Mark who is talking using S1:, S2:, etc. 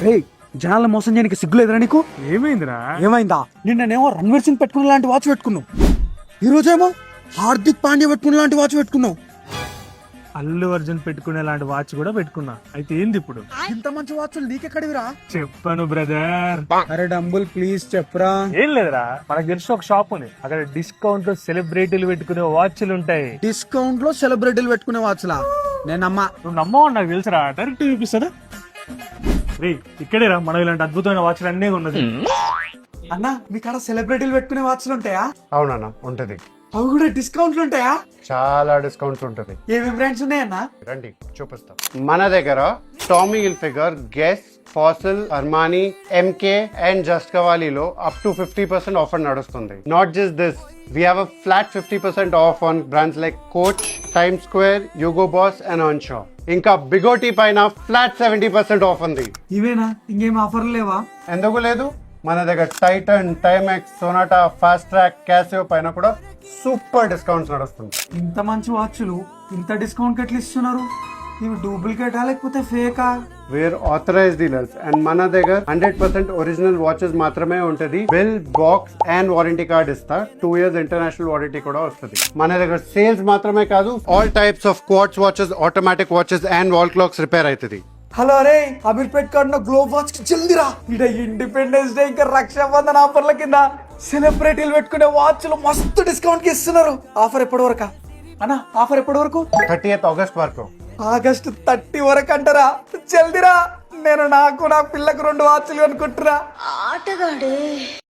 S1: రేయ్ జనాల మోసం చేయడానికి సిగ్గులేదురా నీకు?
S2: ఏమైందిరా?
S1: ఏమైందా? నిన్ననేమో రణ్వీర్ సింగ్ పెట్టుకున్న లాంటి వాచ్ పెట్టుకున్నావు, ఈ రోజేమో హార్దిక్ పాండ్యా పెట్టుకున్న లాంటి వాచ్ పెట్టుకున్నావు.
S2: అల్లు అర్జున్ పెట్టుకునే లాంటి వాచ్ కూడా పెట్టుకున్నా. అయితే ఏంది ఇప్పుడు?
S1: ఇంత మంచి వాచ్లు నీకెక్కడివిరా?
S2: చెప్పను బ్రదర్.
S1: అరే డంబుల్ ప్లీజ్ చెప్పరా.
S2: ఏం లేదురా, మనకు తెలిసి ఒక షాప్ ఉంది, అక్కడ డిస్కౌంట్ లో సెలబ్రిటీలు పెట్టుకునే వాచ్లు ఉంటాయి.
S1: డిస్కౌంట్ లో సెలబ్రిటీలు పెట్టుకునే వాచ్లా? నేనమ్మా.
S2: నువ్వు నమ్మవు నాకు తెలుసురా, డైరెక్ట్ చూపిస్తారా? రే ఇక్కడేరా మనం ఇలాంటి అద్భుతమైన వాచ్లు అన్నీ ఉన్నది.
S1: అన్నా మీ కాడ సెలబ్రిటీలు పెట్టుకునే వాచ్లు ఉంటాయా?
S3: అవునన్నా ఉంటది.
S1: అవి కూడా డిస్కౌంట్లు ఉంటాయా?
S3: చాలా డిస్కౌంట్స్ ఉంటది.
S1: ఏమేమి బ్రాండ్స్ ఉన్నాయన్నా?
S3: రండి చూపిస్తాం. మన దగ్గర Tommy Hilfiger, Guess, Fossil, Armani, MK and just కవాలీలో అప్ టు 50% ఆఫర్ నడుస్తుంది. Not just this, we have a flat 50% off on brands like Coach, Times Square, Hugo Boss and Onshaw. ఇంకా బిగోటీ పైన ఫ్లాట్ 70% ఆఫ్ ఉంది.
S1: ఇవేనా? ఇంకేం ఆఫర్లు లేవా?
S3: ఎందుకు లేదు, మన దగ్గర Titan, Timex, Sonata, Fastrack, Casio పైన కూడా సూపర్ డిస్కౌంట్స్ నడుస్తుంది.
S1: ఇంత మంచి వాచ్లు ఇంత డిస్కౌంట్ ఎట్లా ఇస్తున్నారు? ఇవి డూప్లికేటా లేకపోతే ఫేకా?
S3: వేర్ ఆథరైజ్డ్ డీలర్స్ అండ్ మన దగ్గర 100% ఒరిజినల్ వాచెస్ మాత్రమే ఉంటది. Bill, box and warranty card ఇస్తా. 2 years ఇంటర్నేషనల్ వారంటీ కూడా వస్తుంది. మన దగ్గర సేల్స్ మాత్రమే కాదు, all types of quartz watches, automatic watches and wall clocks repair అవుతుంది.
S1: హలో అరే, అమీర్పేట్ కార్డు గ్లోబ్ వాచ్ కి జల్దిరా. ఇడ ఇండిపెండెన్స్ డే ఇంకా రక్షాబంధన్ ఆఫర్ల కింద సెలబ్రిటీలు పెట్టుకునే వాచ్లు మస్తు డిస్కౌంట్ కి ఇస్తున్నారు. ఆఫర్ ఎప్పటి వరకు అన్నా? ఆఫర్ ఎప్పటి వరకు?
S3: 30th August వరకు.
S1: ఆగస్టు 30 వరకు అంటారా? జల్దిరా, నేను నాకు నా పిల్లకు 2 వాచ్లు అనుకుంటున్నా.
S4: ఆటగాడే